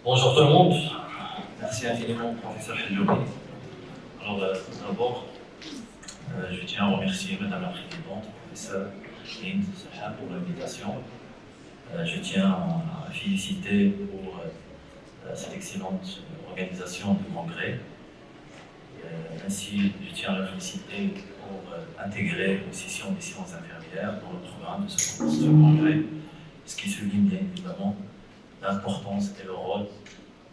Bonjour tout le monde, merci infiniment professeur Hedjouri. Alors d'abord, je tiens à remercier Madame la Présidente, professeur Hind Saha pour l'invitation. Je tiens à féliciter pour cette excellente organisation du congrès. Ainsi, je tiens à la féliciter pour intégrer une session des sciences infirmières dans le programme de ce congrès, ce qui souligne bien évidemment l'importance et le rôle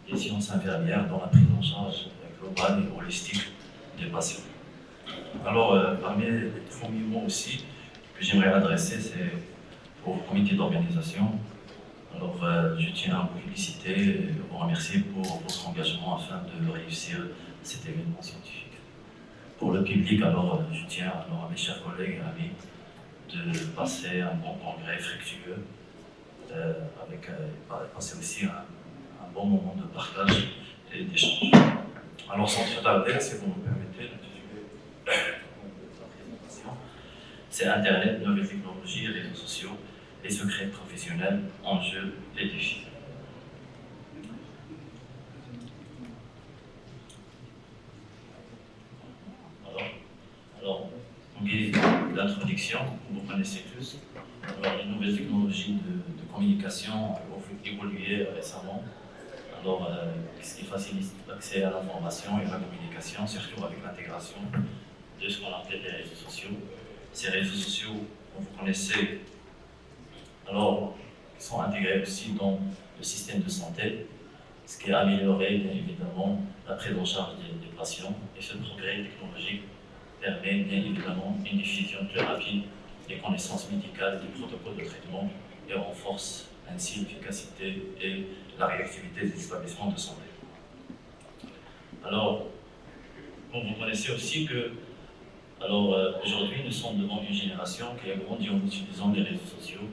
des sciences infirmières dans la prise en charge globale et holistique des patients. Alors, parmi les premiers mots aussi que j'aimerais adresser, c'est au comité d'organisation. Alors, je tiens à vous féliciter et vous remercier pour votre engagement afin de réussir cet événement scientifique. Pour le public, alors, je tiens alors à mes chers collègues et amis de passer un bon congrès fructueux, avec passer aussi un bon moment de partage et d'échange. Alors, sans plus tarder, si vous me permettez, l'intitulé de la présentation, c'est Internet, nouvelles technologies, réseaux sociaux, les secrets professionnels, enjeux et défis. Alors, en guise d'introduction, vous connaissez tous, alors, les nouvelles technologies de communication ont évolué récemment. Alors, ce qui facilite l'accès à l'information et à la communication, surtout avec l'intégration de ce qu'on appelle les réseaux sociaux. Ces réseaux sociaux, comme vous connaissez, alors, sont intégrés aussi dans le système de santé, ce qui a amélioré bien évidemment la prise en charge des patients. Et ce progrès technologique permet bien évidemment une diffusion plus rapide des connaissances médicales et des protocoles de traitement et renforce ainsi l'efficacité et la réactivité des établissements de santé. Alors, comme vous connaissez aussi que, aujourd'hui, nous sommes devant une génération qui a grandi en utilisant les réseaux sociaux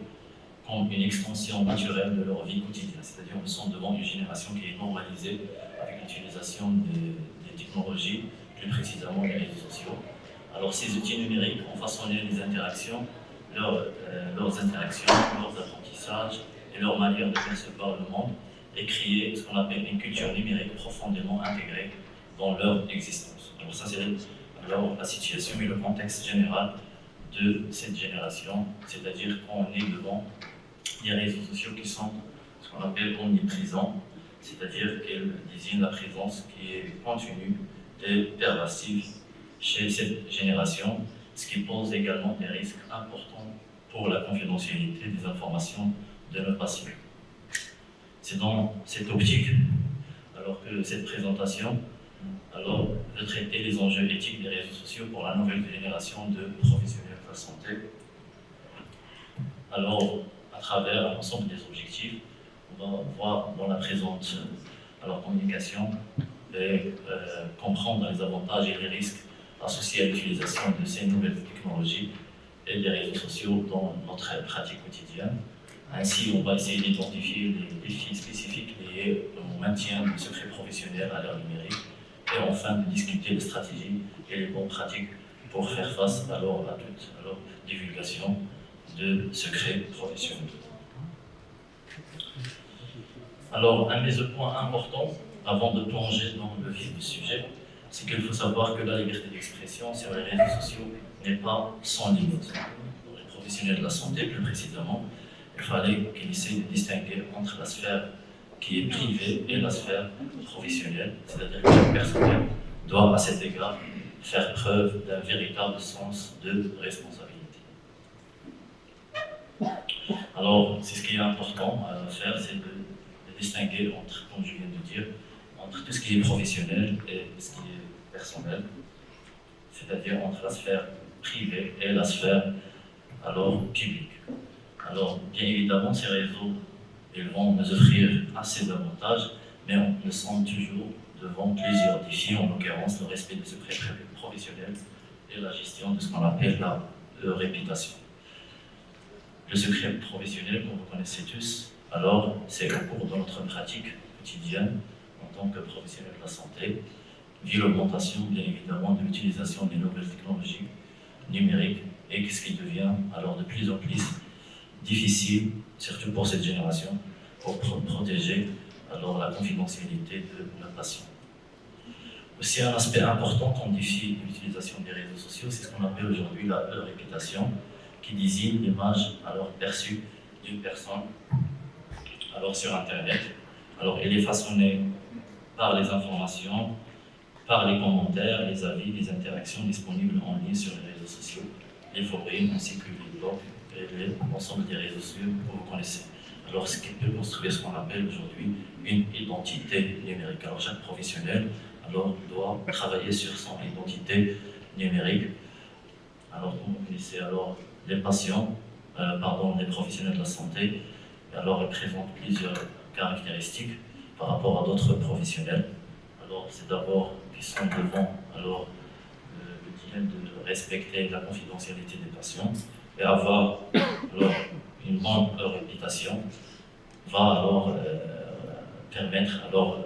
comme une extension naturelle de leur vie quotidienne. C'est-à-dire, nous sommes devant une génération qui est normalisée avec l'utilisation des technologies, plus précisément les réseaux sociaux. Alors, ces outils numériques ont façonné les interactions, leurs interactions, leurs apprentissages et leur manière de percevoir le monde et créer ce qu'on appelle une culture numérique profondément intégrée dans leur existence. Alors ça, c'est la situation et le contexte général de cette génération, c'est-à-dire qu'on est devant des réseaux sociaux qui sont ce qu'on appelle omniprésents, c'est-à-dire qu'elles désignent la présence qui est continue et pervasive chez cette génération, ce qui pose également des risques importants pour la confidentialité des informations de nos patients. C'est dans cette optique, alors que cette présentation, de traiter les enjeux éthiques des réseaux sociaux pour la nouvelle génération de professionnels de la santé. Alors, à travers l'ensemble des objectifs, on va voir dans la présente communication et comprendre les avantages et les risques associés à l'utilisation de ces nouvelles technologies et des réseaux sociaux dans notre pratique quotidienne. Ainsi, on va essayer d'identifier les défis spécifiques liés au maintien du secret professionnel à l'ère numérique et enfin de discuter des stratégies et les bonnes pratiques pour faire face à toute divulgation de secrets professionnels. Alors, un des points importants, avant de plonger dans le vif du sujet, c'est qu'il faut savoir que la liberté d'expression sur les réseaux sociaux n'est pas sans limite. Pour les professionnels de la santé, plus précisément, il fallait qu'ils essaient de distinguer entre la sphère qui est privée et la sphère professionnelle, c'est-à-dire que le personnel doit à cet égard faire preuve d'un véritable sens de responsabilité. Alors, c'est ce qui est important à faire, c'est de distinguer entre, comme je viens de dire, entre tout ce qui est professionnel et ce qui est personnel, c'est-à-dire entre la sphère privée et la sphère publique. Alors, bien évidemment, ces réseaux, ils vont nous offrir assez d'avantages, mais nous sommes toujours devant plusieurs défis, en l'occurrence le respect des secrets professionnels et la gestion de ce qu'on appelle la réputation. Le secret professionnel, comme vous connaissez tous, c'est au cours de notre pratique quotidienne en tant que professionnel de la santé, vu l'augmentation, bien évidemment, de l'utilisation des nouvelles technologies numériques et ce qui devient alors de plus en plus difficile, surtout pour cette génération, pour protéger alors la confidentialité de la patient. Aussi un aspect important qu'on défie de l'utilisation des réseaux sociaux, c'est ce qu'on appelle aujourd'hui la réputation, qui désigne l'image alors perçue d'une personne alors sur Internet. Alors elle est façonnée par les informations, par les commentaires, les avis, les interactions disponibles en ligne sur les réseaux sociaux, les forums ainsi que les blogs et l'ensemble des réseaux sociaux que vous connaissez. Alors ce qui peut construire ce qu'on appelle aujourd'hui une identité numérique. Alors chaque professionnel alors, doit travailler sur son identité numérique. Alors comme vous connaissez alors les patients, les professionnels de la santé, alors ils présentent plusieurs caractéristiques par rapport à d'autres professionnels. Alors c'est d'abord qu'ils sont devant alors, le dilemme de respecter la confidentialité des patients et avoir alors, une bonne réputation va alors permettre alors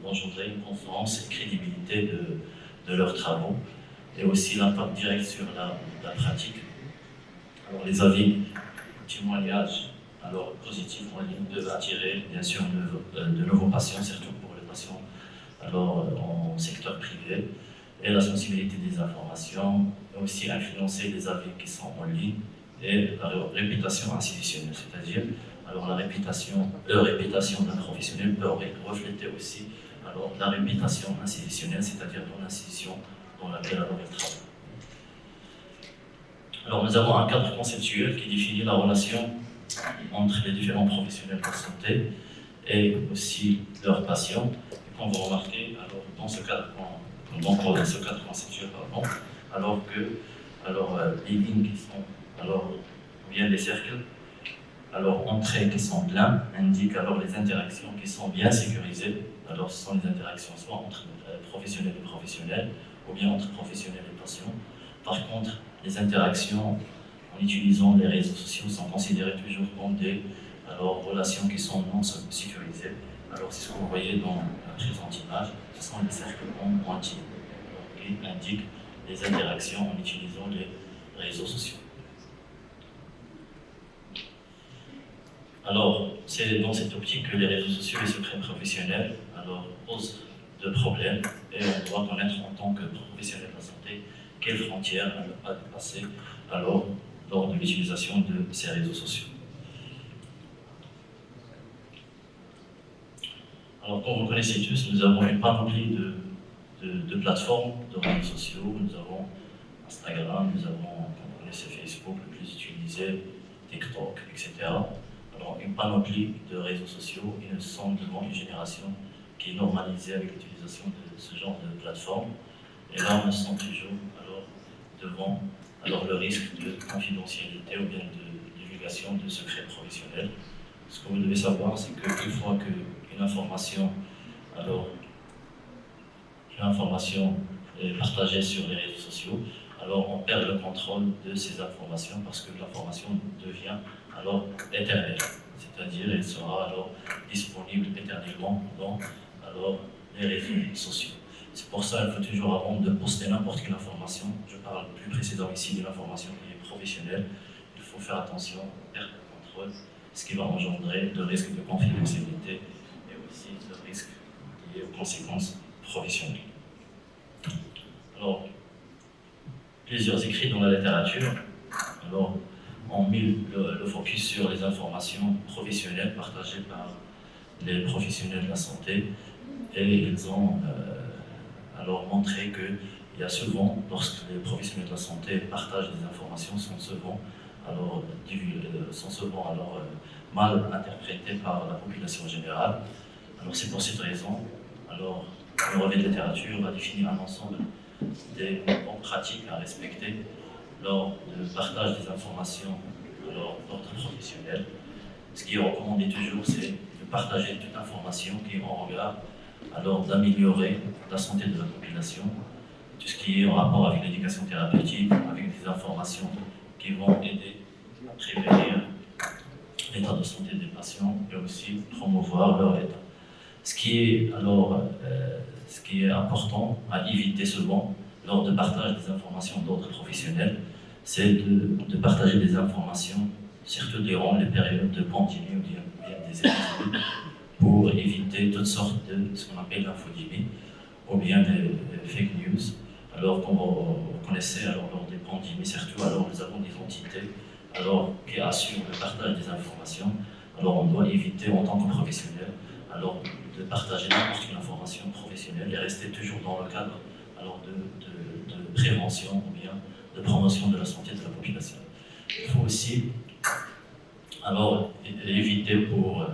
d'engendrer une confiance et crédibilité de leurs travaux et aussi l'impact direct sur la pratique. Alors les avis, témoignages alors positifs en ligne peuvent attirer bien sûr de nouveaux patients, surtout pour les patients alors, en secteur privé, et la sensibilité des informations, et aussi influencer les avis qui sont en ligne et la réputation institutionnelle, c'est-à-dire alors la réputation d'un professionnel peut refléter aussi alors, la réputation institutionnelle, c'est-à-dire dans l'institution dans laquelle alors il travaille. Alors nous avons un cadre conceptuel qui définit la relation entre les différents professionnels de santé et aussi leurs patients. Et comme vous remarquez, alors, dans ce cadre conceptuel, alors que les lignes qui sont, ou bien les cercles, alors entrées qui sont pleins, indiquent alors les interactions qui sont bien sécurisées. Alors ce sont les interactions soit entre professionnels et professionnels, ou bien entre professionnels et patients. Par contre, les interactions en utilisant les réseaux sociaux sont considérées toujours comme des relations qui sont non sécurisées. Alors c'est ce que vous voyez dans la présente image, ce sont les cercles en pointillés qui indiquent les interactions en utilisant les réseaux sociaux. Alors, c'est dans cette optique que les réseaux sociaux et secrets professionnels posent de problèmes et on doit connaître en tant que professionnel de la santé quelles frontières à ne pas dépasser lors de l'utilisation de ces réseaux sociaux. Alors, comme vous connaissez tous, nous avons une panoplie de plateformes de réseaux sociaux. Nous avons Instagram, nous avons, comme vous connaissez, Facebook, le plus utilisé, TikTok, etc. Alors, une panoplie de réseaux sociaux et nous sommes devant une génération qui est normalisée avec l'utilisation de ce genre de plateforme. Et là, on se sent toujours devant le risque de confidentialité ou bien de divulgation de secrets professionnels. Ce que vous devez savoir, c'est qu'une fois qu'une information est partagée sur les réseaux sociaux, alors on perd le contrôle de ces informations parce que l'information devient éternelle, c'est-à-dire elle sera disponible éternellement dans les réseaux sociaux. C'est pour ça qu'il faut toujours, avant de poster n'importe quelle information, je parle plus précisément ici de l'information qui est professionnelle, il faut faire attention, perdre le contrôle, ce qui va engendrer le risque de confidentialité et aussi le risque lié aux conséquences professionnelles. Alors, plusieurs écrits dans la littérature ont mis le focus sur les informations professionnelles partagées par les professionnels de la santé et ils ont montré qu'il y a souvent, lorsque les professionnels de la santé partagent des informations, sont souvent mal interprétées par la population générale. Alors c'est pour cette raison, le relevé de littérature a défini un ensemble des bonnes pratiques à respecter lors du partage des informations d'ordre professionnel. Ce qui est recommandé toujours, c'est de partager toute information qui est en regard d'améliorer la santé de la population, tout ce qui est en rapport avec l'éducation thérapeutique, avec des informations qui vont aider à prévenir l'état de santé des patients et aussi promouvoir leur état. Ce qui est important à éviter souvent lors de partage des informations d'ordre professionnel, c'est de partager des informations surtout durant les périodes de pandémie ou bien des épidémies, pour éviter toutes sortes de ce qu'on appelle l'infodémie ou bien des fake news. Alors, comme vous connaissez, alors, lors des pandémies, surtout, alors nous avons des entités alors, qui assurent le partage des informations. Alors, on doit éviter en tant que professionnel alors, de partager n'importe quelle information professionnelle et rester toujours dans le cadre alors, de prévention ou bien de promotion de la santé de la population. Il faut aussi alors, éviter pour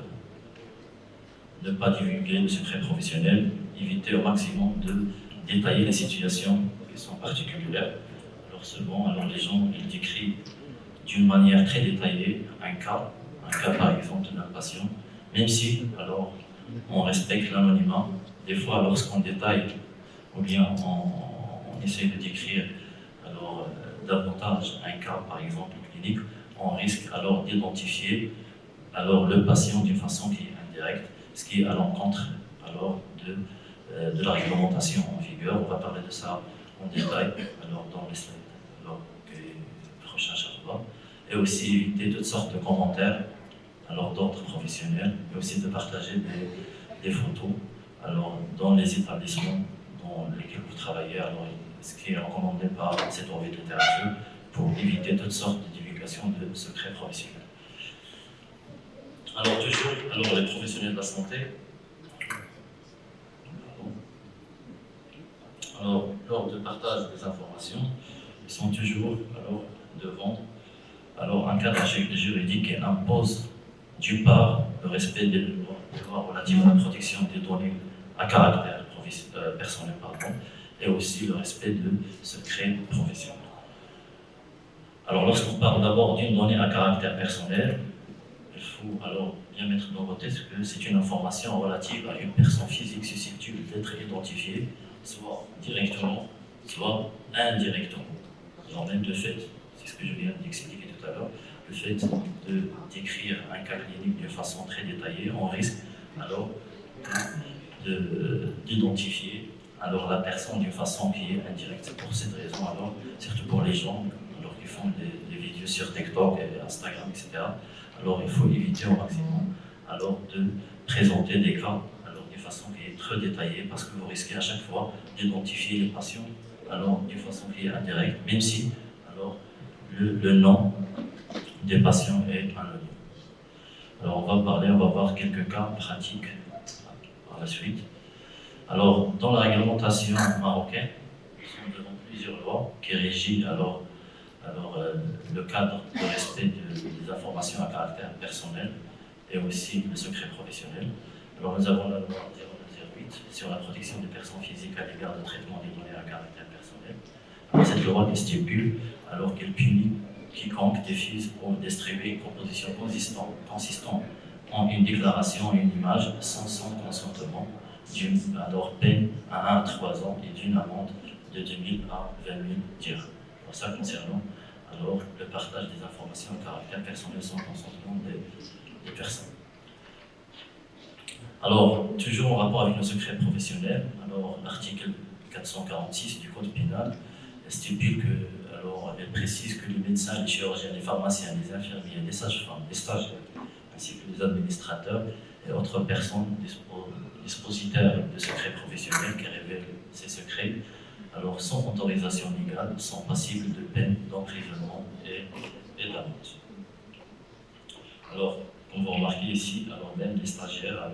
ne pas divulguer le secret professionnel, éviter au maximum de détailler les situations qui sont particulières. Alors souvent, alors les gens ils décrivent d'une manière très détaillée un cas par exemple d'un patient, même si alors on respecte l'anonymat. Des fois, lorsqu'on détaille ou bien on essaie de décrire alors davantage un cas par exemple clinique, on risque alors d'identifier alors le patient d'une façon qui est indirecte, ce qui est à l'encontre alors de la réglementation en vigueur. On va parler de ça en détail alors dans les slides alors, prochains chapitres. Et aussi éviter toutes sortes de commentaires alors d'ordre professionnel, mais aussi de partager des photos alors dans les établissements dans lesquels vous travaillez, alors ce qui est recommandé par cette envie de littérature pour éviter toutes sortes de divulgations de secrets professionnels. Alors toujours, alors les professionnels de la santé, alors lors du partage des informations, ils sont toujours alors devant alors un cadre juridique qui impose d'une part le respect des lois relatives à la protection des données à caractère personnel, et aussi le respect de secrets professionnels. Alors lorsqu'on parle d'abord d'une donnée à caractère personnel, il faut alors bien mettre dans votre tête que c'est une information relative à une personne physique susceptible d'être identifiée, soit directement, soit indirectement. Alors même le fait, c'est ce que je viens d'expliquer tout à l'heure, le fait de décrire un cas clinique de façon très détaillée, on risque alors d'identifier alors la personne d'une façon qui est indirecte. C'est pour cette raison, alors, surtout pour les gens alors, qui font des vidéos sur TikTok et Instagram, etc., alors il faut éviter au maximum alors, de présenter des cas alors, d'une façon qui est trop détaillée parce que vous risquez à chaque fois d'identifier les patients alors, d'une façon qui est indirecte, même si alors, le nom des patients est anonyme. Alors on va voir quelques cas pratiques par la suite. Alors, dans la réglementation marocaine, nous avons plusieurs lois qui régissent le cadre de respect des informations à caractère personnel et aussi le secret professionnel. Alors, nous avons la loi 0208 sur la protection des personnes physiques à l'égard de traitement des données à caractère personnel. Alors, cette loi qui stipule alors qu'elle punit quiconque diffuse ou distribue une proposition consistant en une déclaration et une image sans son consentement, d'une peine à 1 à 3 ans et d'une amende de 2 000 à 20 000 dirhams. Alors ça concernant alors, le partage des informations à caractère personnel sans consentement des personnes. Alors, toujours en rapport avec le secret professionnel, alors l'article 446 du Code pénal stipule que, alors, elle précise que les médecins, les chirurgiens, les pharmaciens, les infirmiers, les sages-femmes, les stagiaires, ainsi que les administrateurs et autres personnes dispositaires de secrets professionnels qui révèlent ces secrets, alors sans autorisation légale, sont passibles de peine d'emprisonnement et d'amende. Alors, comme vous remarquez ici, alors même les stagiaires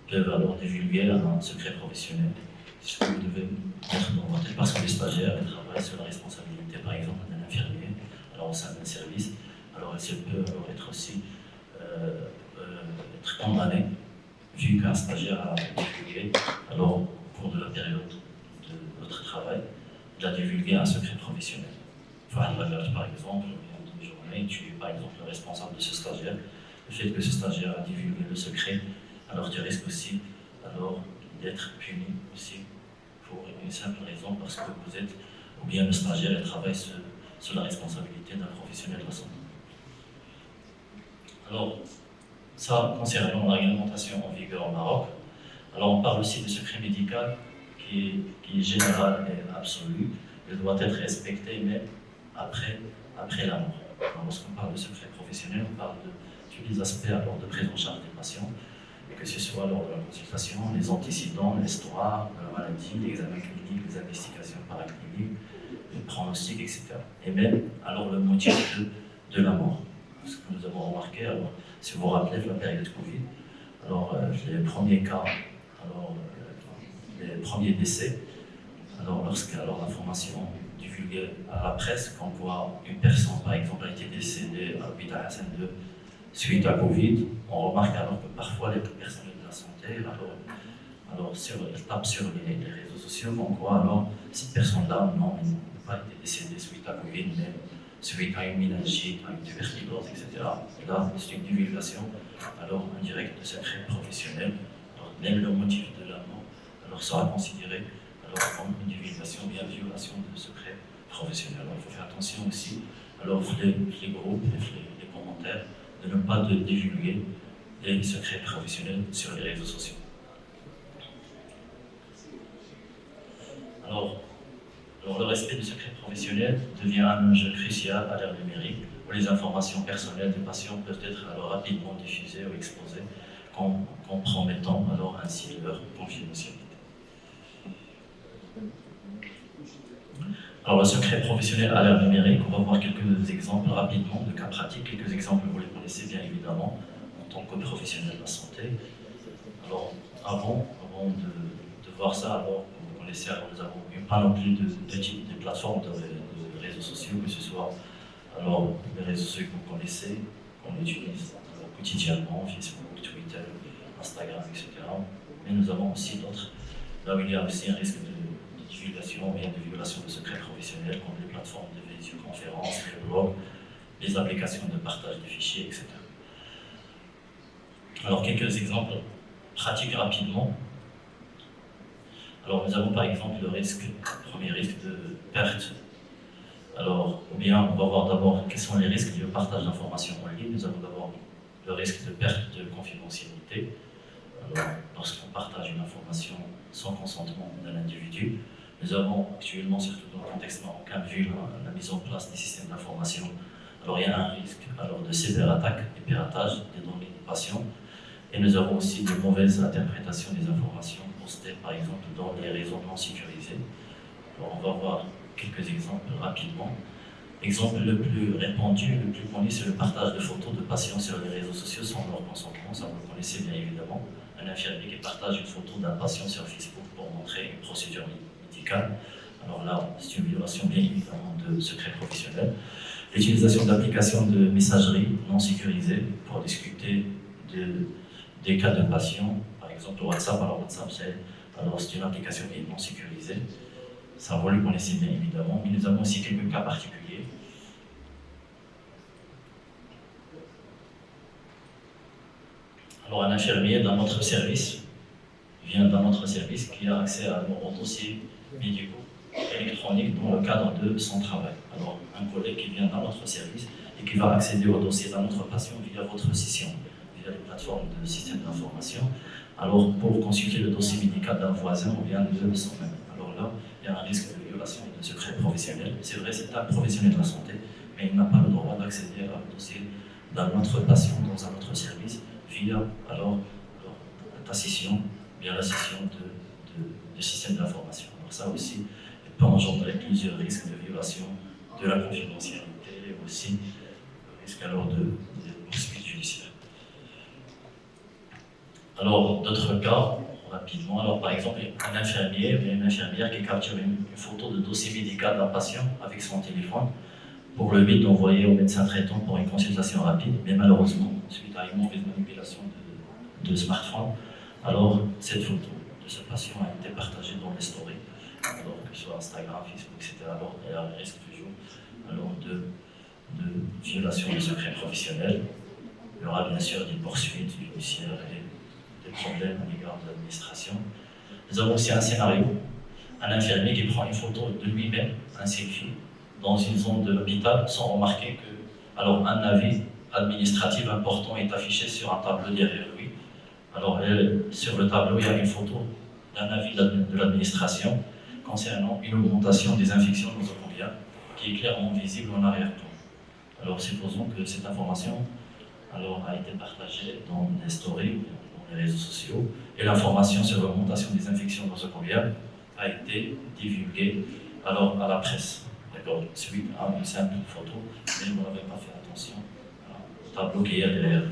peuvent alors divulguer un secret professionnel. C'est ce que vous devez mettre dans votre tête, parce que les stagiaires travaillent sur la responsabilité, par exemple, d'un infirmier, alors au sein d'un service. Alors, elles peuvent alors être aussi être condamnées, vu qu'un stagiaire a divulgué, alors au cours de la période de votre travail, il a divulgué un secret professionnel. Enfin, par exemple, une journée, tu es par exemple le responsable de ce stagiaire. Le fait que ce stagiaire a divulgué le secret, alors tu risques aussi alors d'être puni aussi pour une simple raison, parce que vous êtes, ou bien le stagiaire travaille sur la responsabilité d'un professionnel de la santé. Alors, ça concernant la réglementation en vigueur au Maroc. Alors on parle aussi du secret médical qui est général et absolu. Il doit être respecté, mais après la mort. Alors, lorsqu'on parle de secret professionnel, on parle de tous les aspects alors, de prise en charge des patients, et que ce soit lors de la consultation, les antécédents, l'histoire de la maladie, l'examen clinique, les investigations paracliniques, le pronostic, etc. Et même alors le motif de la mort. Ce que nous avons remarqué, alors, si vous vous rappelez de la période Covid, alors les premiers cas, alors les premiers décès, alors lorsque l'information divulguée à la presse, quand quoi une personne par exemple a été décédée à l'hôpital Hassan II suite à Covid, on remarque alors que parfois les personnels de la santé tapent sur les réseaux sociaux, comme quoi alors cette personne-là n'a pas été décédée suite à Covid, mais suite à une méningite, à une tuberculose, etc. Et là, c'est une divulgation alors indirecte de secret professionnel. Alors, même le motif de la mort alors, sera considéré alors, comme une divulgation bien violation de secret professionnel. Alors, il faut faire attention aussi alors, les groupes, les commentaires, de ne pas divulguer les secrets professionnels sur les réseaux sociaux. Alors, le respect du secret professionnel devient un enjeu crucial à l'ère numérique, où les informations personnelles des patients peuvent être alors rapidement diffusées ou exposées, compromettant alors ainsi leur confidentialité. Alors, le secret professionnel à l'ère numérique, on va voir quelques exemples rapidement de cas pratiques. Quelques exemples, vous les connaissez bien évidemment en tant que professionnel de la santé. Alors, avant de voir ça, alors, vous connaissez, alors, nous avons une panoplie de types de plateformes de réseaux sociaux, que ce soit alors, les réseaux sociaux que vous connaissez, qu'on utilise quotidiennement, Facebook, Twitter, Instagram, etc. Mais nous avons aussi d'autres, là où il y a aussi un risque de divulgation ou bien de violation de secrets professionnels, comme les plateformes de visioconférence, les blogs, les applications de partage de fichiers, etc. Alors, quelques exemples pratiques rapidement. Alors, nous avons par exemple le premier risque de perte. Alors, ou bien on va voir d'abord quels sont les risques liés au partage d'informations en ligne. Nous avons d'abord le risque de perte de confidentialité. Alors, lorsqu'on partage une information sans consentement d'un individu, nous avons actuellement, surtout dans le contexte marocain, vu la mise en place des systèmes d'information, alors il y a un risque alors, de cyberattaque et piratage des données des patients. Et nous avons aussi de mauvaises interprétations des informations postées, par exemple, dans les réseaux non sécurisés. Alors, on va voir quelques exemples rapidement. L'exemple le plus répandu, le plus connu, c'est le partage de photos de patients sur les réseaux sociaux sans leur consentement. Ça, vous le connaissez bien évidemment. Un infirmier qui partage une photo d'un patient sur Facebook pour montrer une procédure médicale. Alors là, c'est une violation bien évidemment de secret professionnel. L'utilisation d'applications de messagerie non sécurisées pour discuter des cas de patients, par exemple WhatsApp. Alors WhatsApp, c'est une application qui est non sécurisée. Ça, vous le connaissez bien évidemment, mais nous avons aussi quelques cas particuliers. Alors, un infirmier dans notre service vient dans notre service qui a accès à nos dossiers médicaux électroniques dans le cadre de son travail. Alors, un collègue qui vient dans notre service et qui va accéder au dossier d'un autre patient via votre session, via les plateformes de système d'information. Alors, pour consulter le dossier médical d'un voisin ou bien de son même. Alors là, il y a un risque de violation de secret professionnel. C'est vrai, c'est un professionnel de la santé, mais il n'a pas le droit d'accéder au dossier d'un autre patient dans un autre service via ta session, via la session de système d'information. Alors ça aussi peut engendrer plusieurs risques de violation de la confidentialité et aussi le risque alors de poursuites judiciaires. Alors, d'autres cas, rapidement. Alors, par exemple, un infirmier ou une infirmière qui capture une photo de dossier médical d'un patient avec son téléphone pour le but d'envoyer au médecin traitant pour une consultation rapide, mais malheureusement, suite à une mauvaise manipulation de smartphone, alors cette photo de ce patient a été partagée dans les stories, alors que ce soit Instagram, Facebook, etc. Alors, il y a un risque toujours alors, de violation de secret professionnel. Il y aura bien sûr des poursuites judiciaires et des problèmes à l'égard de l'administration. Nous avons aussi un scénario, un infirmier qui prend une photo de lui-même, un selfie, dans une zone de l'hôpital sans remarquer que alors, un avis administratif important est affiché sur un tableau derrière lui. Alors sur le tableau, il y a une photo d'un avis de l'administration concernant une augmentation des infections nosocomiales qui est clairement visible en arrière-plan. Alors supposons que cette information alors, a été partagée dans les stories, dans les réseaux sociaux, et l'information sur l'augmentation des infections nosocomiales a été divulguée alors, à la presse. D'accord, suite à une simple photo, mais vous n'avez pas fait attention au tableau qui est derrière.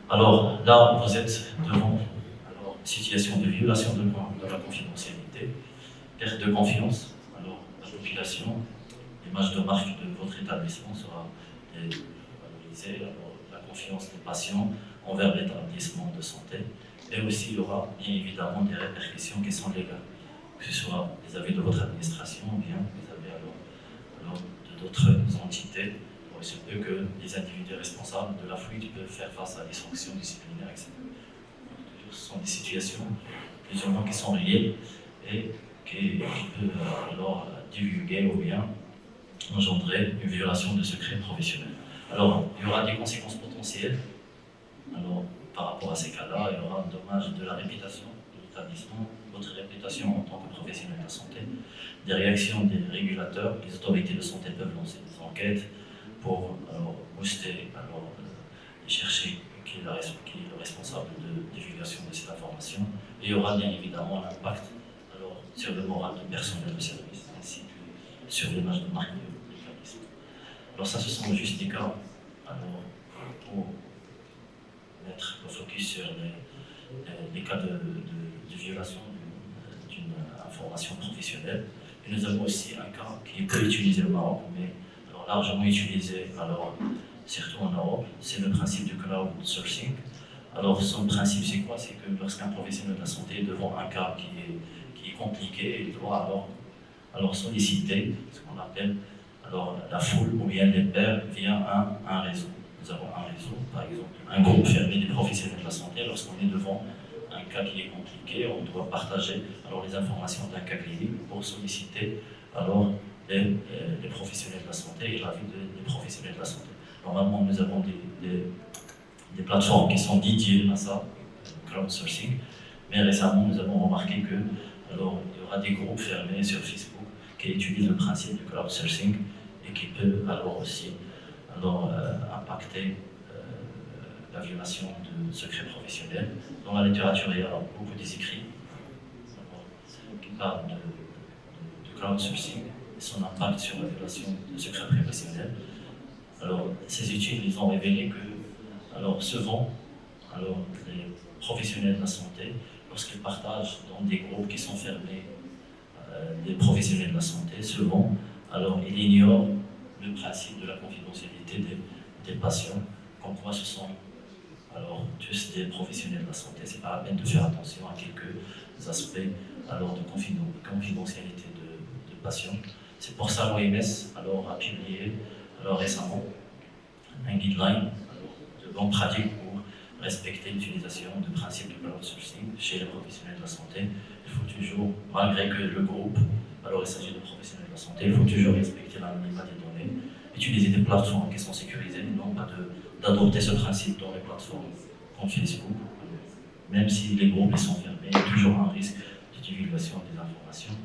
Alors là, vous êtes devant une situation de violation de la confidentialité, perte de confiance. Alors la population, l'image de marque de votre établissement sera valorisée, alors la confiance des patients envers l'établissement de santé, et aussi il y aura bien évidemment des répercussions qui sont légales, que ce soit vis-à-vis de votre administration ou bien vis-à-vis alors de d'autres entités. Il se peut que les individus responsables de la fuite peuvent faire face à des sanctions disciplinaires, etc. Ce sont des situations plus ou moins qui sont liées et qui peuvent alors divulguer ou bien engendrer une violation de secret professionnel. Alors, il y aura des conséquences potentielles. Alors, par rapport à ces cas-là, il y aura un dommage de la réputation de l'établissement, votre réputation en tant que professionnel de la santé, des réactions des régulateurs, les autorités de santé peuvent lancer des enquêtes pour booster, et chercher qui est le responsable de divulgation de cette information. Et il y aura bien évidemment l'impact sur le moral du personnel de service, ainsi que sur l'image de marque de l'établissement. Alors ça, ce sont juste des cas pour mettre le focus sur les cas de violation d'une information professionnelle. Et nous avons aussi un cas qui est peu utilisé au Maroc, mais largement utilisé, surtout en Europe, c'est le principe du crowdsourcing. Alors son principe c'est quoi? C'est que lorsqu'un professionnel de la santé est devant un cas qui est compliqué, il doit alors solliciter ce qu'on appelle la foule ou bien les pairs via un réseau. Nous avons un réseau, par exemple, un groupe fermé des professionnels de la santé. Lorsqu'on est devant un cas qui est compliqué, on doit partager les informations d'un cas clinique pour solliciter les professionnels de la santé et l'avis des professionnels de la santé. Normalement, nous avons des plateformes qui sont dédiées à ça, crowdsourcing, mais récemment, nous avons remarqué que il y aura des groupes fermés sur Facebook qui utilisent le principe du crowdsourcing et qui peut aussi impacter la violation de secrets professionnels. Dans la littérature, il y a beaucoup des écrits qui parlent de crowdsourcing et son impact sur la violation de secrets professionnels. Alors, ces études ils ont révélé que souvent, les professionnels de la santé, lorsqu'ils partagent dans des groupes qui sont fermés, des professionnels de la santé, souvent, ils ignorent le principe de la confidentialité des patients, comme quoi ce sont tous des professionnels de la santé. C'est pas la peine de faire attention à quelques aspects de confidentialité de patients. C'est pour ça l'OMS a publié récemment un guideline de bonnes pratiques pour respecter l'utilisation de principes de crowdsourcing chez les professionnels de la santé. Il faut toujours, malgré que le groupe, il s'agit de professionnels de la santé, il faut toujours respecter l'anonymat des données, utiliser des plateformes qui sont sécurisées, non pas d'adopter ce principe dans les plateformes comme Facebook. Même si les groupes sont fermés, il y a toujours un risque de divulgation des informations.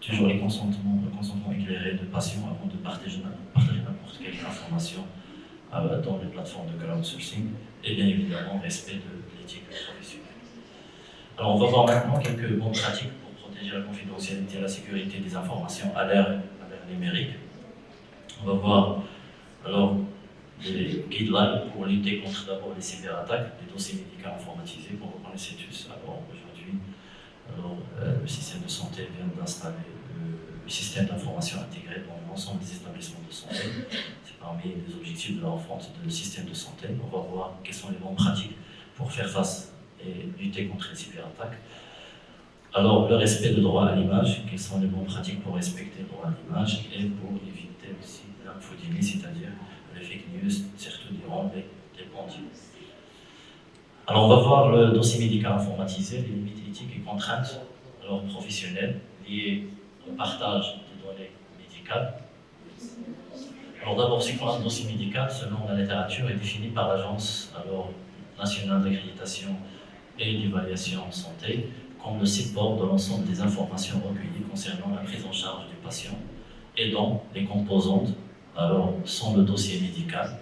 Toujours le consentement éclairé de patients avant de partager n'importe quelle information dans les plateformes de crowdsourcing et bien évidemment respect de l'éthique professionnelle. Alors on va voir maintenant quelques bonnes pratiques pour protéger la confidentialité et la sécurité des informations à l'ère numérique. On va voir des guidelines pour lutter contre d'abord les cyberattaques, les dossiers médicaux informatisés, comme vous connaissez tous. Aujourd'hui, le système de santé vient d'installer le système d'information intégré dans l'ensemble des établissements de santé. C'est parmi les objectifs de la refonte du système de santé. On va voir quelles sont les bonnes pratiques pour faire face et lutter contre les cyberattaques. Le respect du droit à l'image, quelles sont les bonnes pratiques pour respecter le droit à l'image et pour éviter aussi l'infodémie, c'est-à-dire les fake news, surtout durant les pandémies. On va voir le dossier médical informatisé, les limites éthiques et contraintes professionnelles liées au partage des données médicales. D'abord, c'est quoi un dossier médical? Selon la littérature, est défini par l'Agence nationale d'accréditation et d'évaluation en santé comme le support de l'ensemble des informations recueillies concernant la prise en charge du patient et dont les composantes alors sont le dossier médical,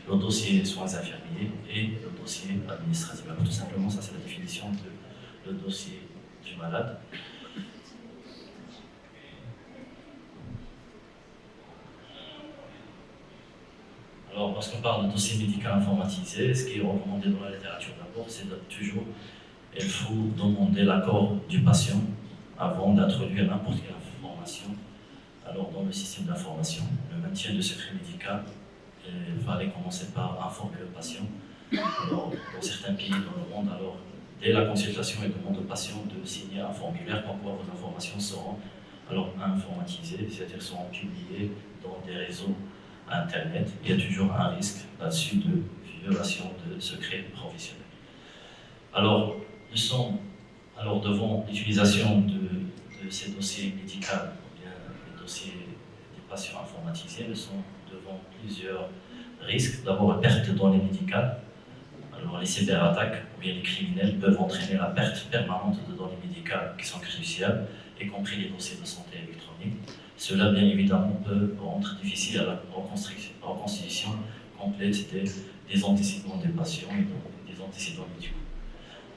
le dossier soins infirmiers et le dossier administratif. Alors, tout simplement, ça c'est la définition de le dossier du malade. Alors, lorsqu'on parle de dossier médical informatisé, ce qui est recommandé dans la littérature d'abord, c'est toujours, il faut demander l'accord du patient avant d'introduire n'importe quelle information alors, dans le système d'information. Le maintien de secret médical, il fallait commencer par informer le patient. Alors, dans certains pays dans le monde, alors, dès la consultation, il demande au patient de signer un formulaire pour quoi vos informations seront alors, informatisées, c'est-à-dire seront publiées dans des réseaux Internet. Il y a toujours un risque là-dessus de violation de secret professionnel. Alors, nous sommes alors devant l'utilisation de ces dossiers médicaux, ou bien les dossiers des patients informatisés, nous sommes devant plusieurs risques. D'abord, la perte de données médicales. Alors, les cyberattaques ou bien les criminels peuvent entraîner la perte permanente de données médicales qui sont cruciales, y compris les dossiers de santé électronique. Cela, bien évidemment, peut rendre difficile à la reconstitution complète des antécédents des patients et des antécédents médicaux.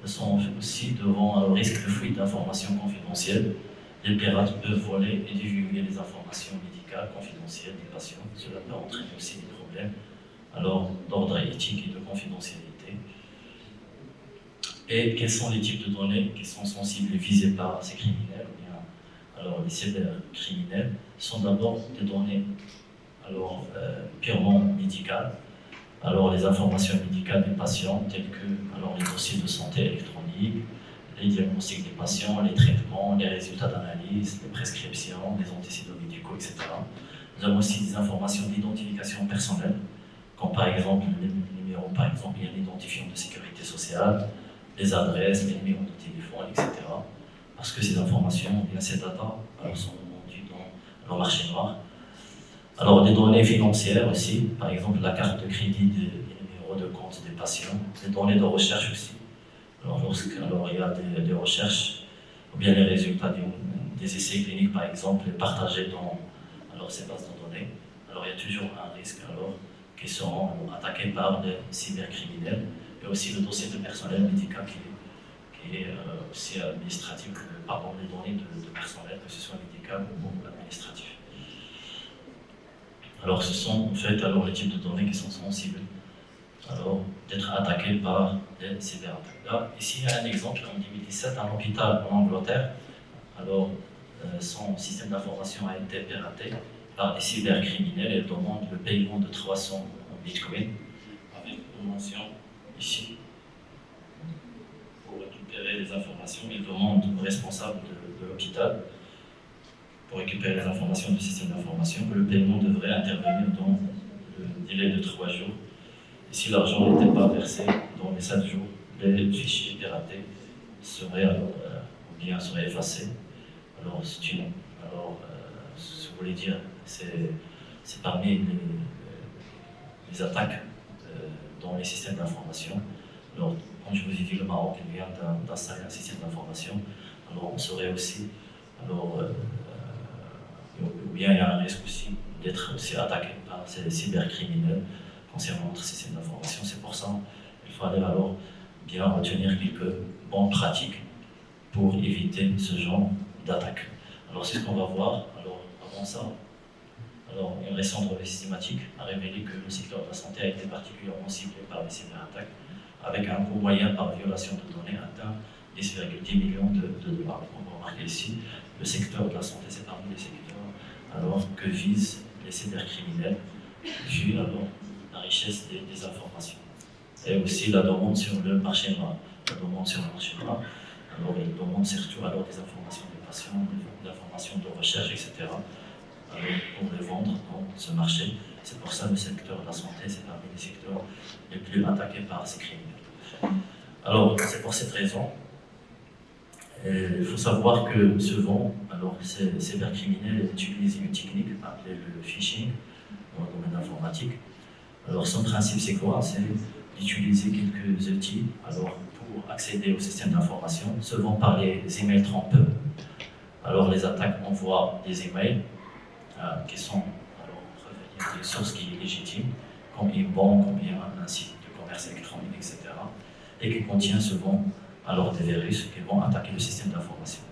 Nous sommes aussi devant un risque de fuite d'informations confidentielles. Les pirates peuvent voler et divulguer les informations médicales confidentielles des patients. Cela peut entraîner aussi des problèmes d'ordre éthique et de confidentialité. Et quels sont les types de données qui sont sensibles et visés par ces criminels? Alors, les cybercriminels sont d'abord des données purement médicales. Alors, les informations médicales des patients, telles que les dossiers de santé électronique, les diagnostics des patients, les traitements, les résultats d'analyse, les prescriptions, les antécédents médicaux, etc. Nous avons aussi des informations d'identification personnelle, comme par exemple les numéros, par exemple, il y a l'identifiant de sécurité sociale, les adresses, les numéros de téléphone, etc. Parce que ces informations, bien ces data, sont vendues dans le marché noir. Alors, des données financières aussi, par exemple la carte de crédit, des numéros de compte des patients, des données de recherche aussi. Alors, il y a des recherches, ou bien les résultats des essais cliniques, par exemple, partagés dans ces bases de données. Alors, il y a toujours un risque qui seront attaqués par des cybercriminels, et aussi le dossier de personnel médical qui est aussi administratif, pardon, les données de personnel, que ce soit médical ou administratif. Alors, ce sont en fait les types de données qui sont sensibles d'être attaqués par des cyberattaques. Là, ici, il y a un exemple en 2017, un hôpital en Angleterre. Alors, son système d'information a été piraté par des cybercriminels et demande le paiement de 300 bitcoins avec une mention ici. Pour récupérer les informations, il demande au responsable de l'hôpital pour récupérer les informations du système d'information que le paiement devrait intervenir dans le délai de 3 jours. Et si l'argent n'était pas versé dans les 7 jours, les fichiers piratés seraient effacés. Alors, ce que vous voulez dire, c'est parmi les attaques dans les systèmes d'information. Alors, quand je vous ai dit le Maroc vient d'installer un système d'information, alors on serait aussi, ou bien il y a un risque aussi d'être aussi attaqué par ces cybercriminels concernant notre système d'information. C'est pour ça qu'il faudrait alors bien retenir quelques bonnes pratiques pour éviter ce genre d'attaque. Alors c'est ce qu'on va voir. Alors avant ça, une récente revue systématique a révélé que le secteur de la santé a été particulièrement ciblé par les cyberattaques, avec un coût moyen par violation de données atteint 10,10 millions de dollars. On va remarquer ici, le secteur de la santé, c'est parmi les secteurs que visent les cybercriminels, vu la richesse des informations. Et aussi la demande sur le marché noir. Ils demandent surtout des informations des patients, des informations de recherche, etc. Pour les vendre dans ce marché. C'est pour ça que le secteur de la santé, c'est parmi les secteurs les plus attaqués par ces criminels. Alors, c'est pour cette raison. Il faut savoir que souvent, ces cybercriminels utilisent une technique appelée le phishing dans le domaine informatique. Alors, son principe, c'est quoi? C'est d'utiliser quelques outils pour accéder au système d'information, souvent par les emails trompeurs. Alors, les attaques envoient des emails qui sont, on va revenir des sources qui est légitime, comme une banque, comme un site de commerce électronique, etc. Et qui contient souvent alors des virus qui vont attaquer le système d'information.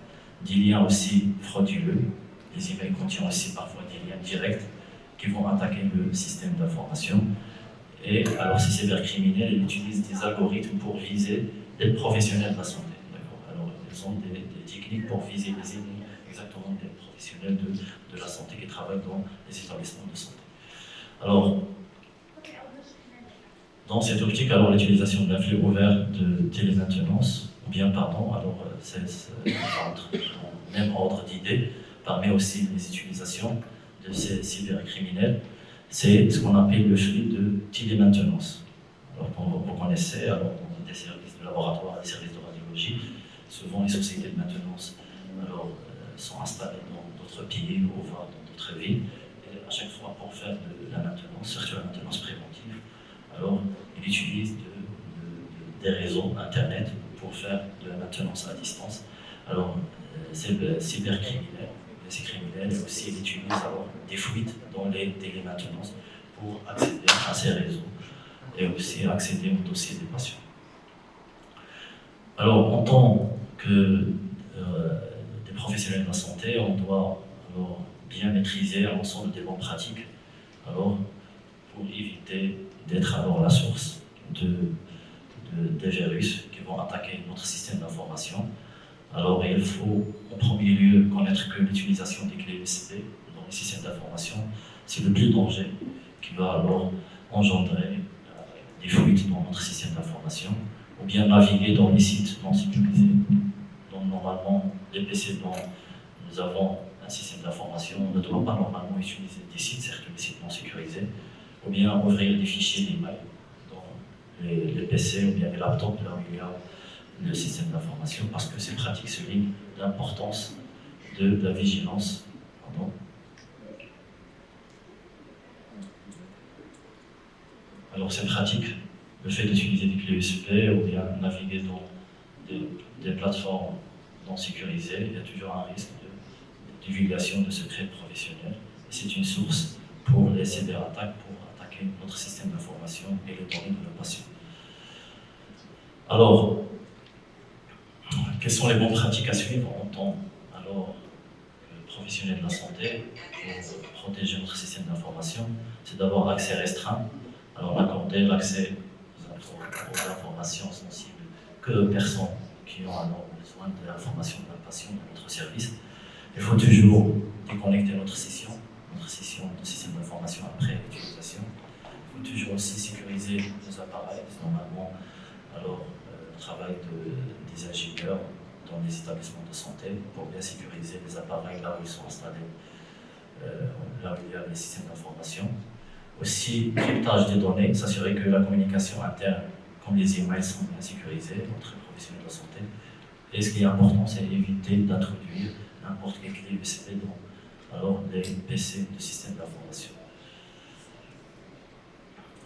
Des liens aussi frauduleux, les emails contiennent aussi parfois des liens directs qui vont attaquer le système d'information. Et alors ces cybercriminels ils utilisent des algorithmes pour viser les professionnels de la santé. Alors ils ont des techniques pour viser exactement des professionnels de la santé qui travaillent dans les établissements de santé. Alors, dans cette optique, alors l'utilisation d'un flux ouvert de télémaintenance, ou bien pardon, alors c'est dans le même ordre d'idées, permet aussi les utilisations de ces cybercriminels. C'est ce qu'on appelle le flux de télémaintenance. Alors, comme vous connaissez, alors, dans des services de laboratoire, des services de radiologie, souvent les sociétés de maintenance alors, sont installées dans d'autres pays ou voire dans d'autres villes. Et à chaque fois, pour faire de la maintenance, surtout la maintenance préventive, alors ils utilisent des réseaux Internet pour faire de la maintenance à distance. Alors, ces cybercriminels, ces criminels aussi ils utilisent alors des fuites dans les télémaintenances pour accéder à ces réseaux et aussi accéder au dossier des patients. Alors, en tant que des professionnels de la santé, on doit alors bien maîtriser l'ensemble des bonnes pratiques alors, pour éviter d'être alors la source des virus qui vont attaquer notre système d'information. Alors il faut en premier lieu connaître que l'utilisation des clés USB dans les systèmes d'information, c'est le plus danger qui va alors engendrer des fuites dans notre système d'information, ou bien naviguer dans les sites non sécurisés. Donc normalement, les PC dont nous avons un système d'information, on ne doit pas normalement utiliser des sites, certes des sites non sécurisés, ou bien ouvrir des fichiers d'email dans les PC ou bien les laptops là où il y a le système d'information, parce que ces pratiques soulignent l'importance de la vigilance. Pardon. Alors ces pratiques, le fait d'utiliser des clés USB ou bien naviguer dans des plateformes non sécurisées, il y a toujours un risque de divulgation de secrets professionnels. Et c'est une source pour les cyberattaques, pour attaquer notre système d'information et les données de nos patients. Alors, quelles sont les bonnes pratiques à suivre en tant que professionnel de la santé pour protéger notre système d'information? C'est d'avoir accès restreint. Alors, accorder l'accès aux informations sensibles que aux personnes qui ont alors besoin de l'information d'un patient dans notre service. Il faut toujours déconnecter notre session de système d'information après l'utilisation. Il faut toujours aussi sécuriser nos appareils. Normalement, alors, le travail des ingénieurs dans les établissements de santé pour bien sécuriser les appareils là où ils sont installés, là où il y a les systèmes d'information. Aussi, cryptage des données, s'assurer que la communication interne, comme les emails, sont bien sécurisés entre les professionnels de la santé. Et ce qui est important, c'est éviter d'introduire n'importe quelle clé USB dans alors, les PC de système d'information.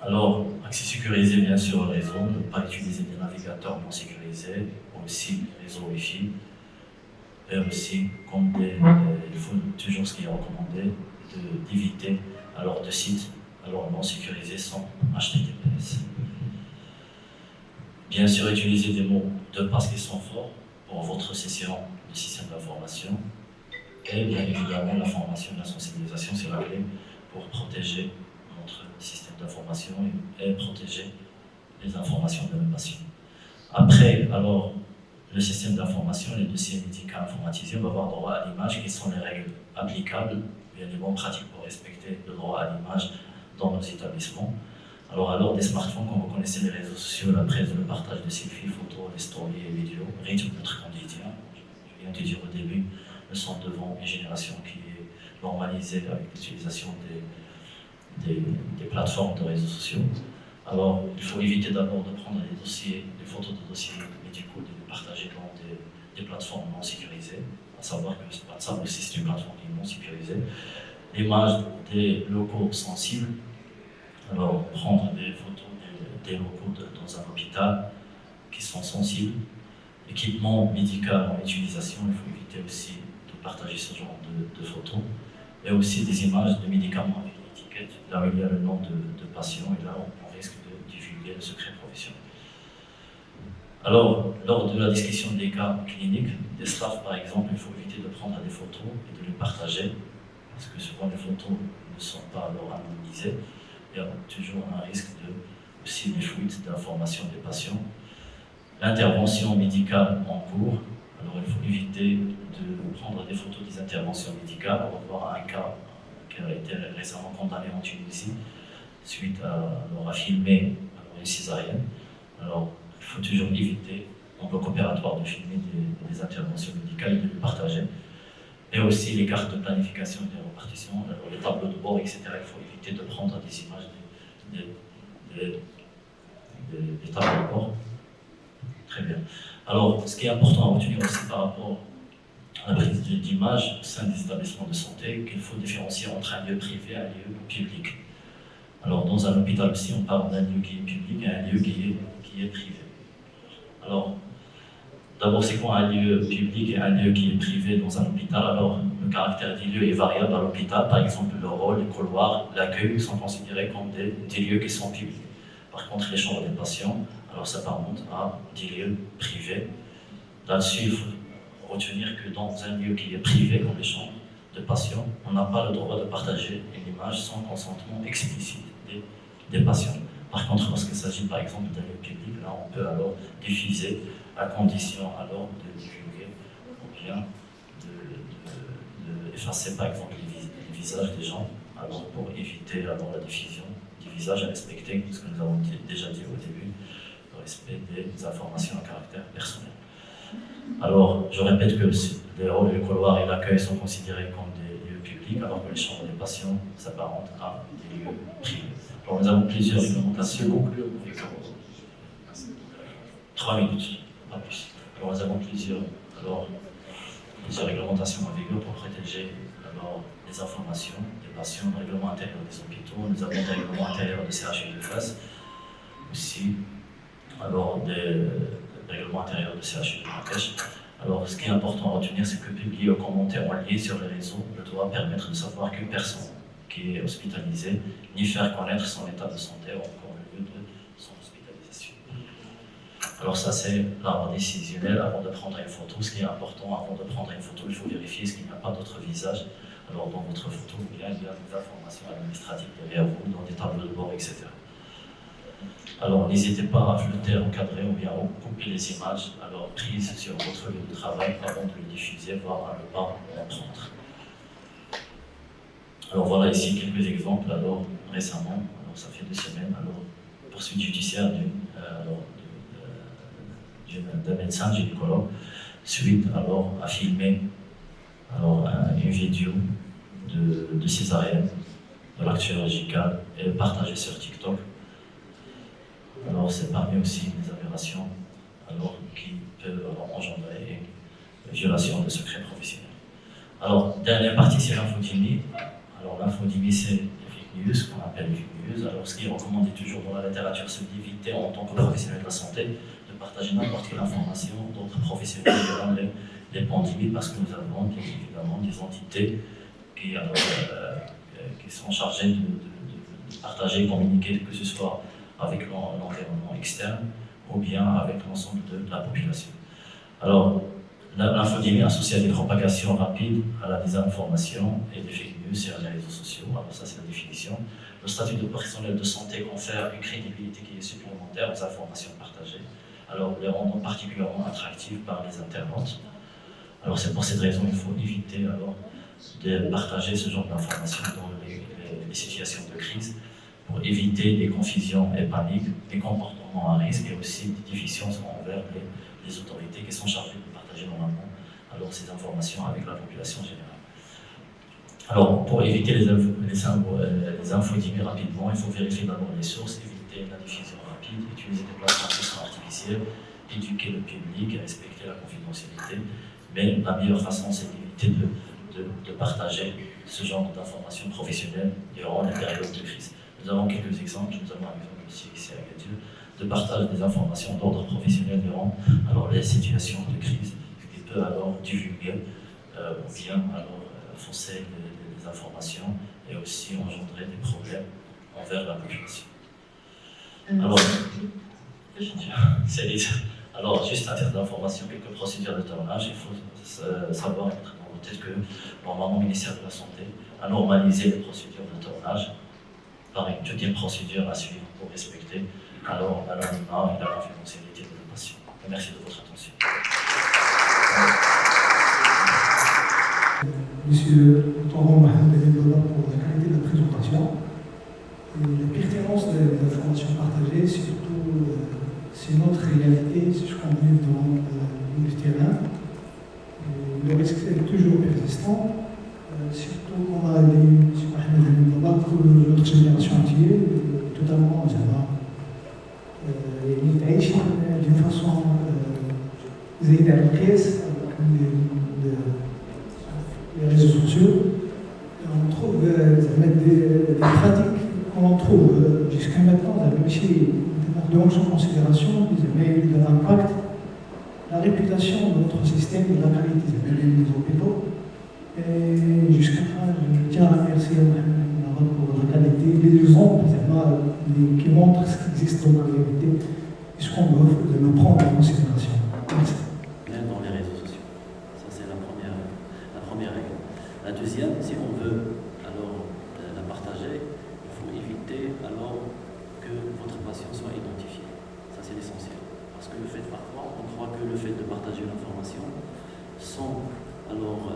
Alors, accès sécurisé bien sûr au réseau, ne pas utiliser des navigateurs non sécurisés, aussi réseau Wi-Fi, et aussi, il faut toujours ce qui est recommandé, d'éviter alors de sites alors non sécurisés sans HTTPS. Bien sûr, utiliser des mots de passe qui sont forts pour votre session de système d'information, et bien évidemment la formation et la sensibilisation, c'est la clé pour protéger notre système d'information et protéger les informations de nos patients. Après, alors, le système d'information, les dossiers médicaux informatisés, on va avoir droit à l'image, qui sont les règles applicables, il y a des bonnes pratiques pour respecter le droit à l'image dans nos établissements. Alors des smartphones, comme vous connaissez les réseaux sociaux, la presse, le partage de selfies, photos, les stories et vidéos, rythme notre quotidien. Je viens de dire au début, nous sommes devant une génération qui est normalisée avec l'utilisation des plateformes de réseaux sociaux. Alors, il faut éviter d'abord de prendre des photos de dossiers médicaux, de les partager dans des plateformes non sécurisées, à savoir que WhatsApp aussi c'est une plateforme non sécurisée. L'image des locaux sensibles, alors prendre des photos des locaux dans un hôpital qui sont sensibles. Équipement médical en utilisation, il faut éviter aussi de partager ce genre de photos. Et aussi des images de médicaments avec l'étiquette, là où il y a le nom de patient, et là on risque de divulguer le secret professionnel. Alors, lors de la discussion des cas cliniques, des staffs par exemple, il faut éviter de prendre des photos et de les partager, parce que souvent les photos ne sont pas alors anonymisées. Il y a toujours un risque aussi des fuites d'informations des patients. L'intervention médicale en cours, alors il faut éviter de prendre des photos des interventions médicales. On va voir un cas qui a été récemment condamné en Tunisie suite à filmer une césarienne. Alors il faut toujours éviter en bloc opératoire de filmer des interventions médicales et de les partager. Et aussi les cartes de planification des répartitions, les tableaux de bord, etc. Il faut éviter de prendre des images des tableaux de bord. Très bien. Alors, ce qui est important à retenir aussi par rapport à la prise d'image au sein des établissements de santé, qu'il faut différencier entre un lieu privé et un lieu public. Alors, dans un hôpital aussi, on parle d'un lieu qui est public et un lieu qui est privé. Alors, d'abord, c'est quoi un lieu public et un lieu qui est privé dans un hôpital? Alors, le caractère des lieux est variable à l'hôpital. Par exemple, le hall, les couloirs, l'accueil sont considérés comme des lieux qui sont publics. Par contre, les chambres des patients, alors ça remonte à des lieux privés. Là-dessus, il faut retenir que dans un lieu qui est privé, comme les chambres de patients, on n'a pas le droit de partager une image sans consentement explicite des patients. Par contre, lorsqu'il s'agit par exemple d'un lieu public, là on peut alors diffuser à condition alors de divulguer ou bien d'effacer par exemple les visages des gens, alors pour éviter alors la diffusion du visage à respecter, ce que nous avons déjà dit au début, le respect des informations à caractère personnel. Alors, je répète que les halls, les couloirs et l'accueil sont considérés comme des lieux publics, alors que les chambres des patients s'apparentent à des lieux privés. Alors, nous avons plusieurs réglementations. 3 minutes, pas plus. Alors, nous avons plusieurs réglementations en vigueur pour protéger les informations des patients, le règlement intérieur des hôpitaux, nous avons des règlements intérieurs de CHU de face, aussi des règlements intérieurs de CHU de Marrakech. Alors, ce qui est important à retenir, c'est que publier ou commenter en ligne sur les réseaux ne doit permettre de savoir qu'une personne qui est hospitalisée, ni faire connaître son état de santé ou encore le lieu de son hospitalisation. Alors ça, c'est l'arbre décisionnel avant de prendre une photo. Ce qui est important, avant de prendre une photo, il faut vérifier s'il n'y a pas d'autre visage. Alors dans votre photo, il y a des informations administratives derrière vous, dans des tableaux de bord, etc. Alors n'hésitez pas à flouter, encadrer ou bien couper les images prises sur votre lieu de travail avant de les diffuser, voire à ne pas en prendre. Alors voilà ici quelques exemples. Alors récemment, ça fait 2 semaines, poursuite judiciaire d'un médecin gynécologue suite à filmer une vidéo de césarienne, de l'acte chirurgical et partagée sur TikTok. Alors c'est parmi aussi des aberrations qui peuvent engendrer une violation de secret professionnel. Alors, dernière partie, c'est l'infodémie. Alors l'infodémie, c'est les fake news, qu'on appelle les fake news. Alors ce qui est recommandé toujours dans la littérature, c'est d'éviter en tant que professionnel de la santé de partager n'importe quelle information d'autres professionnels durant les pandémies, parce que nous avons bien évidemment des entités qui sont chargées de partager, communiquer, que ce soit avec l'environnement externe ou bien avec l'ensemble de la population. Alors, l'infodémie associée à des propagations rapides, à la désinformation et des fake news sur les réseaux sociaux. Alors ça, c'est la définition. Le statut de professionnel de santé confère une crédibilité qui est supplémentaire aux informations partagées, alors les rendant particulièrement attractives par les internautes. Alors c'est pour cette raison qu'il faut éviter de partager ce genre d'informations dans les situations de crise, pour éviter des confusions et paniques, des comportements à risque et aussi des déficiences envers les autorités qui sont chargées de partager normalement ces informations avec la population générale. Alors, pour éviter les infodémies rapidement, il faut vérifier d'abord les sources, éviter la diffusion rapide, utiliser des plateformes artificielles, éduquer le public et respecter la confidentialité. Mais la meilleure façon, c'est d'éviter de partager ce genre d'informations professionnelles durant les périodes de crise. Nous avons quelques exemples, nous avons un exemple ici à Agadir, de partage des informations d'ordre professionnel durant les situations de crise, ce qui peut divulguer ou bien fausser les informations et aussi engendrer des problèmes envers la population. Alors, alors, juste à titre d'information, quelques procédures de tournage. Il faut savoir, mettre dans la tête que normalement, le ministère de la Santé a normalisé les procédures de tournage par une deuxième procédure à suivre pour respecter alors l'anonymat et la confidentialité de la patient. Merci de votre attention. Monsieur Torrent Mohamed Bola pour la qualité de la présentation. Et la pertinence des informations partagées, surtout c'est notre réalité, c'est ce qu'on vit dans le terrain. Le risque est toujours persistant, surtout qu'on a dit, M. Mohamed Bola, que notre génération entière, totalement d'une façon زايدة على القياس les réseaux sociaux. On trouve des pratiques qu'on trouve jusqu'à maintenant, de manque en considération, mais de l'impact, la réputation de notre système et la qualité des hôpitaux. Et jusqu'à là, je tiens à remercier pour la qualité, les exemples qui montrent ce qui existe dans la réalité et ce qu'on doit me prendre en considération. Merci. Dans les réseaux sociaux. Ça, c'est la première règle. La deuxième, si on veut alors la partager, il faut éviter alors que votre patient soit identifié. Ça, c'est l'essentiel. Parce que le fait, parfois, on croit que le fait de partager l'information sans alors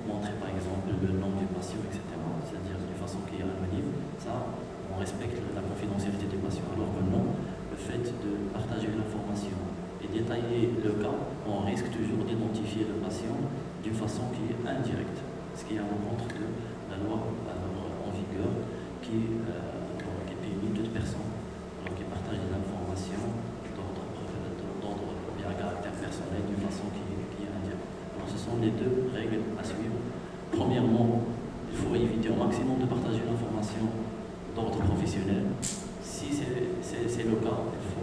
montrer par exemple le nom du patient, etc., c'est-à-dire d'une façon qui est anonyme, ça, on respecte la confidentialité du patient. Alors que non, le fait de partager l'information et détailler le cas, on risque toujours d'identifier le patient d'une façon qui est indirecte, ce qui est à l'encontre de la loi en vigueur qui punit toute personne qui partage des informations d'ordre bien à caractère personnel d'une façon qui est indirecte. Alors ce sont les deux règles à suivre. Premièrement, il faut éviter au maximum de partager l'information d'ordre professionnel. Si c'est le cas, il faut